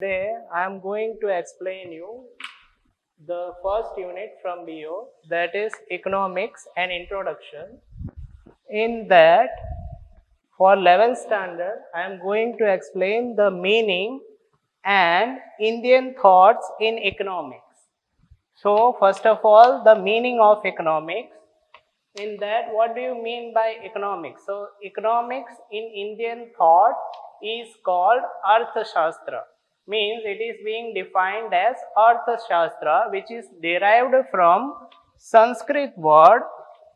Today I am going to explain you the first unit from BO, that is Economics and Introduction. In that, for 11th standard, I am going to explain the meaning and Indian thoughts in economics. So first of all, the meaning of economics. In that, what do you mean by economics? So economics in Indian thought is called Arthashastra. Means it is being defined as Arthashastra, which is derived from Sanskrit word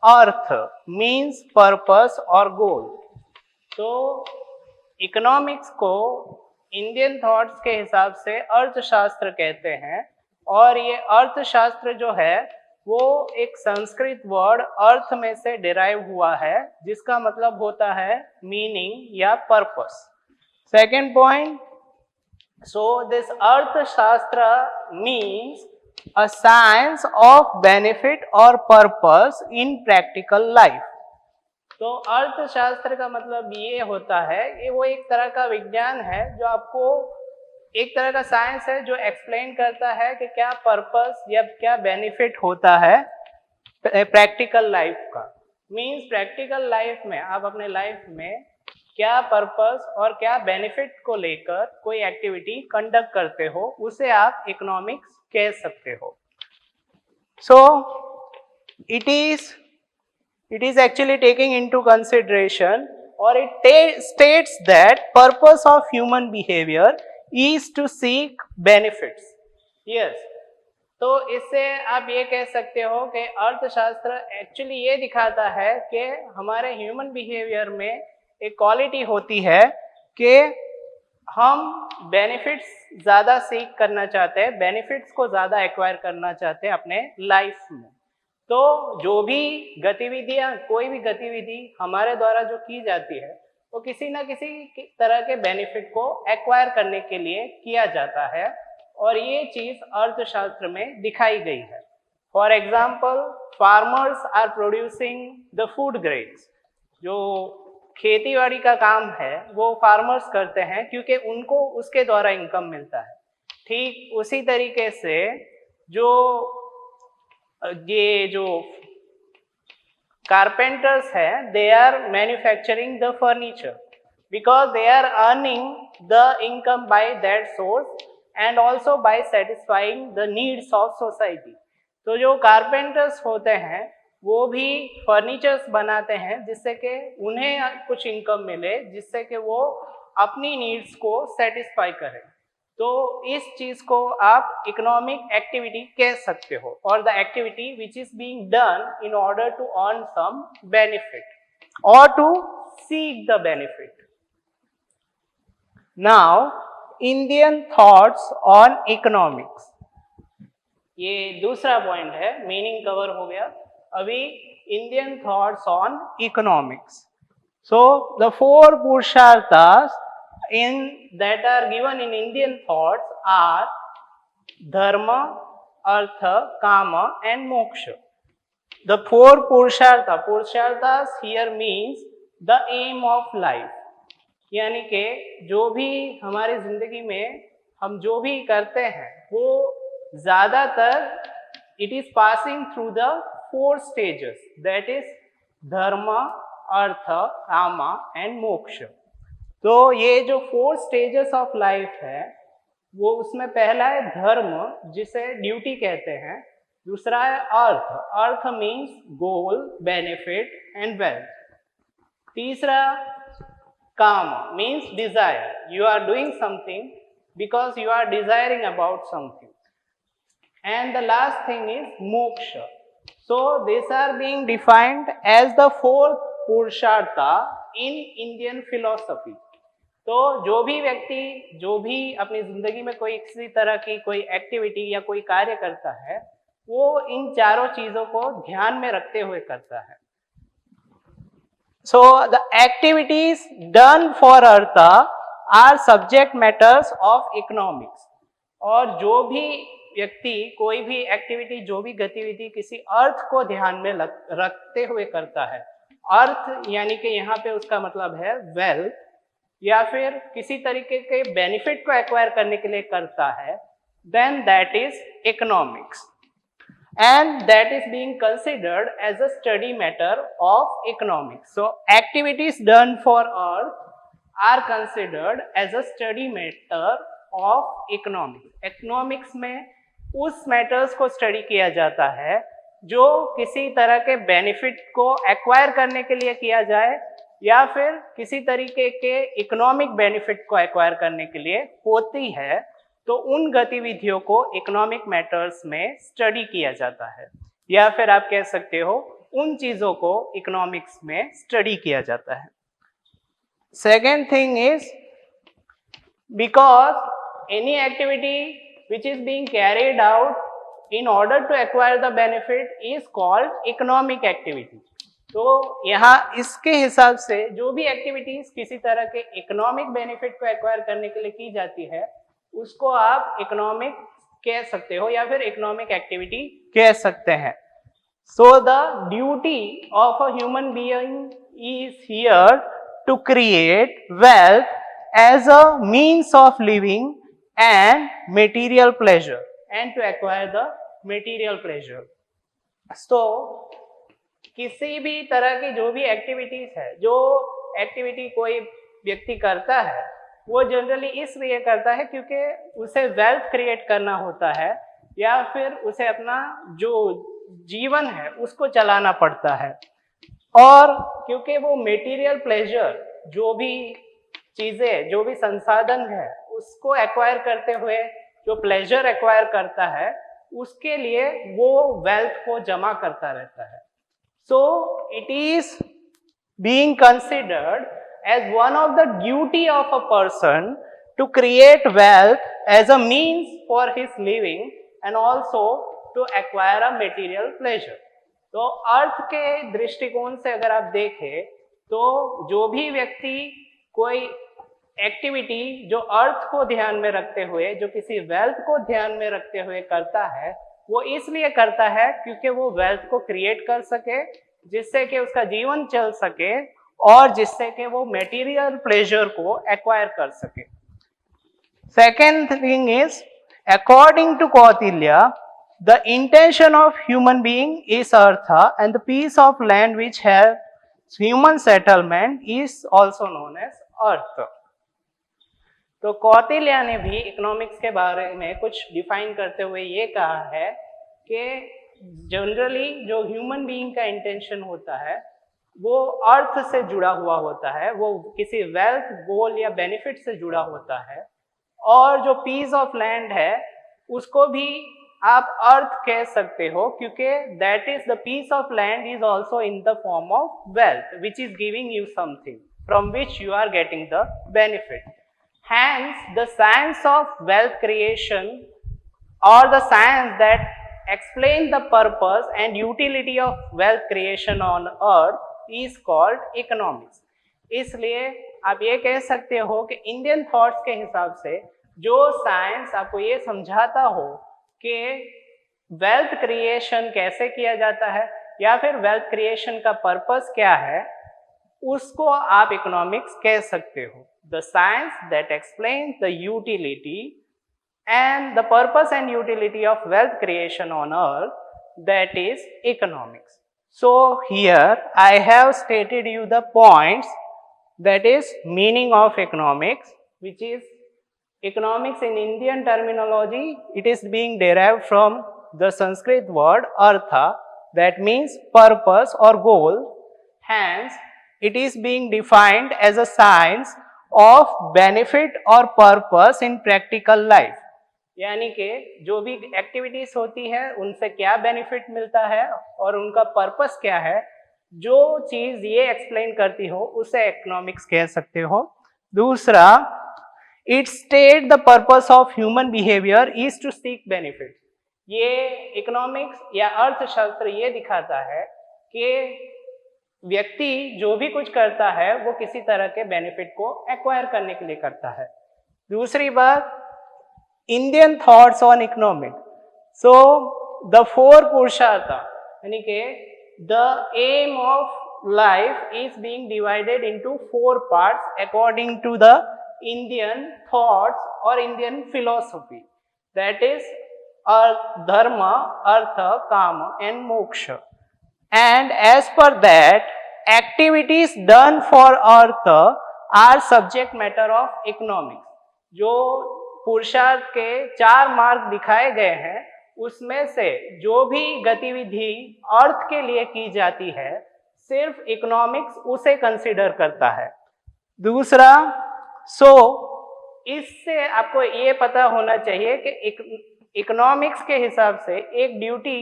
Arth, means purpose or goal. तो economics को Indian thoughts के हिसाब से अर्थशास्त्र कहते हैं, और ये अर्थशास्त्र जो है वो एक संस्कृत वर्ड अर्थ में से डिराइव हुआ है, जिसका मतलब होता है मीनिंग या purpose. Second point, so this अर्थशास्त्र means a science of benefit or purpose in practical life. तो अर्थशास्त्र का मतलब ये होता है, ये वो एक तरह का विज्ञान है जो आपको एक तरह का साइंस है जो एक्सप्लेन करता है कि क्या पर्पस या क्या बेनिफिट होता है प्रैक्टिकल लाइफ का. मींस प्रैक्टिकल लाइफ में आप अपने लाइफ में क्या पर्पस और क्या बेनिफिट को लेकर कोई एक्टिविटी कंडक्ट करते हो, उसे आप इकोनॉमिक्स कह सकते हो. सो it is actually taking into consideration, or it states that purpose of human behavior is to seek benefits. Yes. तो इससे आप ये कह सकते हो कि अर्थशास्त्र एक्चुअली ये दिखाता है कि हमारे ह्यूमन बिहेवियर में एक क्वालिटी होती है कि हम बेनिफिट्स ज़्यादा सीख करना चाहते हैं, बेनिफिट्स को ज़्यादा एक्वायर करना चाहते हैं अपने लाइफ में. तो जो भी गतिविधियां, कोई भी गतिविधि हमारे द्वारा जो की जाती है वो किसी ना किसी तरह के बेनिफिट को एक्वायर करने के लिए किया जाता है, और ये चीज अर्थशास्त्र में दिखाई गई है. For example, farmers are producing the food grains. जो खेतीबाड़ी का काम है वो फार्मर्स करते हैं क्योंकि उनको उसके द्वारा इनकम मिलता है. ठीक उसी तरीके से ये जो कारपेंटर्स हैं, they are manufacturing the furniture because they are earning the income by that source and also by satisfying the needs of society. तो जो कारपेंटर्स होते हैं वो भी फर्नीचर्स बनाते हैं जिससे कि उन्हें कुछ इनकम मिले, जिससे कि वो अपनी नीड्स को सेटिस्फाई करें. तो इस चीज को आप इकोनॉमिक एक्टिविटी कह सकते हो, और the activity which is being done in order to earn some benefit और to seek the benefit. Now Indian thoughts on economics, ये दूसरा पॉइंट है. मीनिंग कवर हो गया. अभी Indian thoughts on economics. So the four purusharthas that are given in Indian thoughts are dharma, artha, kama and moksha. The four purusharthas here means the aim of life. यानी कि जो भी हमारी जिंदगी में हम जो भी करते हैं वो ज़्यादातर it is passing through the four stages, that is dharma, artha, kama and moksha. तो ये जो 4 स्टेजेस ऑफ लाइफ है वो उसमें पहला है धर्म, जिसे ड्यूटी कहते हैं. दूसरा है अर्थ. Artha means goal, benefit and wealth. तीसरा kama means desire. You are doing something because you are desiring about something. And the last thing is moksha. So this are being defined as the 4th purushartha in Indian philosophy. तो जो भी व्यक्ति जो भी अपनी जिंदगी में कोई किसी तरह की कोई एक्टिविटी या कोई कार्य करता है वो इन चारों चीजों को ध्यान में रखते हुए करता है. So the activities done for artha are subject matters of economics. और जो भी व्यक्ति कोई भी एक्टिविटी, जो भी गतिविधि किसी अर्थ को ध्यान में रखते हुए करता है. अर्थ यानी कि यहाँ पे उसका मतलब है वेल्थ. या फिर किसी तरीके के बेनिफिट को एक्वायर करने के लिए करता है, then that is economics, and that is being considered as a study matter of economics. So activities done for earth are considered as a study matter of economics. economics में उस matters को study किया जाता है जो किसी तरह के बेनिफिट को एक्वायर करने के लिए किया जाए या फिर किसी तरीके के इकोनॉमिक बेनिफिट को एक्वायर करने के लिए होती है, तो उन गतिविधियों को इकोनॉमिक मैटर्स में स्टडी किया जाता है, या फिर आप कह सकते हो उन चीजों को इकोनॉमिक्स में स्टडी किया जाता है. Second thing is because any activity which is being carried out in order to acquire the benefit is called economic activity. तो यहाँ इसके हिसाब से जो भी एक्टिविटीज किसी तरह के इकोनॉमिक बेनिफिट को एक्वायर करने के लिए की जाती है उसको आप इकोनॉमिक कह सकते हो या फिर इकोनॉमिक एक्टिविटी कह सकते हैं. So the duty of a human being is here to create wealth as a means of living and material pleasure and to acquire the material pleasure. So किसी भी तरह की जो भी एक्टिविटीज है, जो एक्टिविटी कोई व्यक्ति करता है वो जनरली इसलिए करता है क्योंकि उसे वेल्थ क्रिएट करना होता है या फिर उसे अपना जो जीवन है उसको चलाना पड़ता है, और क्योंकि वो मेटीरियल प्लेजर जो भी चीजें जो भी संसाधन है उसको एक्वायर करते हुए जो प्लेजर एक्वायर करता है उसके लिए वो वेल्थ को जमा करता रहता है. So it is being considered as one of the duty of a person to create wealth as a means for his living and also to acquire a material pleasure. तो अर्थ के दृष्टिकोण से अगर आप देखें तो जो भी व्यक्ति कोई एक्टिविटी जो अर्थ को ध्यान में रखते हुए, जो किसी वेल्थ को ध्यान में रखते हुए करता है, वो इसलिए करता है क्योंकि वो वेल्थ को क्रिएट कर सके, जिससे कि उसका जीवन चल सके और जिससे कि वो मटेरियल प्लेजर को एक्वायर कर सके. Second thing is according to Kautilya the intention of human being is artha and the piece of land which has human settlement is also known as artha. तो कौटिल्य ने भी इकोनॉमिक्स के बारे में कुछ डिफाइन करते हुए ये कहा है कि जनरली जो ह्यूमन बीइंग का इंटेंशन होता है वो अर्थ से जुड़ा हुआ होता है, वो किसी वेल्थ गोल या बेनिफिट से जुड़ा होता है, और जो पीस ऑफ लैंड है उसको भी आप अर्थ कह सकते हो क्योंकि that is the piece of land is also in the form of wealth which is giving you something from which you are getting the benefit. Hence, the science of wealth creation or the science that explains the purpose and utility of wealth creation on earth is called economics. इसलिए आप ये कह सकते हो कि Indian thoughts के हिसाब से जो साइंस आपको ये समझाता हो कि वेल्थ क्रिएशन कैसे किया जाता है या फिर वेल्थ क्रिएशन का पर्पस क्या है, उसको आप इकोनॉमिक्स कह सकते हो. The science that explains the utility and the purpose and utility of wealth creation on earth, that is economics. So here I have stated you the points, that is meaning of economics, which is economics in Indian terminology. It is being derived from the Sanskrit word artha, that means purpose or goal. Hence it is being defined as a science of benefit or purpose in practical life. यानी कि जो भी activities होती है उनसे क्या benefit मिलता है और उनका पर्पस क्या है, जो चीज ये एक्सप्लेन करती हो उसे इकोनॉमिक्स कह सकते हो. दूसरा, it state the purpose of human behaviour is to seek benefit. ये इकोनॉमिक्स या अर्थशास्त्र ये दिखाता है कि व्यक्ति जो भी कुछ करता है वो किसी तरह के बेनिफिट को एक्वायर करने के लिए करता है. दूसरी बात, Indian thoughts on economic. So the four purushartha यानी कि the aim of life is being divided into 4 parts according to the Indian thoughts or Indian philosophy, that is dharma, artha, kama and moksha. And as per that, activities done for artha are subject matter of economics. जो पुरुषार्थ के 4 मार्ग दिखाए गए हैं उसमें से जो भी गतिविधि अर्थ के लिए की जाती है सिर्फ इकोनॉमिक्स उसे कंसीडर करता है। दूसरा, इससे आपको ये पता होना चाहिए कि इकोनॉमिक्स के हिसाब से एक ड्यूटी,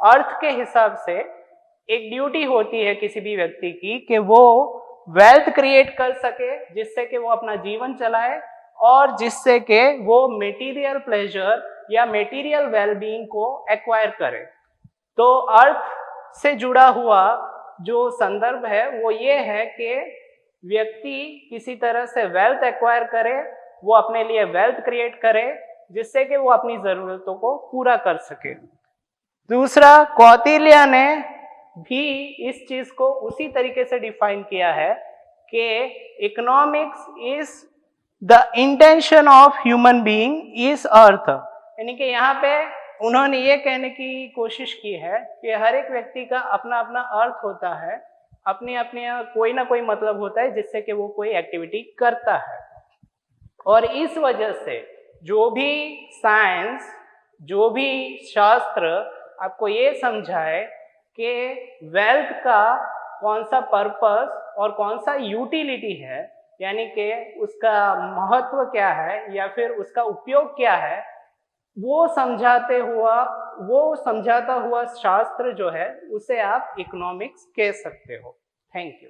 अर्थ के हिसाब से एक ड्यूटी होती है किसी भी व्यक्ति की कि वो वेल्थ क्रिएट कर सके जिससे कि वो अपना जीवन चलाए और जिससे कि वो मेटीरियल प्लेजर या मेटीरियल वेलबीइंग को एक्वायर करे। तो अर्थ से जुड़ा हुआ जो संदर्भ है वो ये है कि व्यक्ति किसी तरह से वेल्थ एक्वायर करे, वो अपने लिए वेल्थ क्रिएट करे जिससे कि वो अपनी जरूरतों को पूरा कर सके। दूसरा, कौटिल्य ने भी इस चीज को उसी तरीके से डिफाइन किया है कि economics is the intention of human being is artha, यानी कि यहाँ पे उन्होंने ये कहने की कोशिश की है कि हर एक व्यक्ति का अपना अपना अर्थ होता है, अपने अपने कोई ना कोई मतलब होता है जिससे कि वो कोई एक्टिविटी करता है। और इस वजह से जो भी साइंस, जो भी शास्त्र आपको ये समझाए कि वेल्थ का कौन सा पर्पस और कौन सा यूटिलिटी है, यानी कि उसका महत्व क्या है या फिर उसका उपयोग क्या है, वो समझाता हुआ शास्त्र जो है उसे आप इकोनॉमिक्स कह सकते हो। Thank you.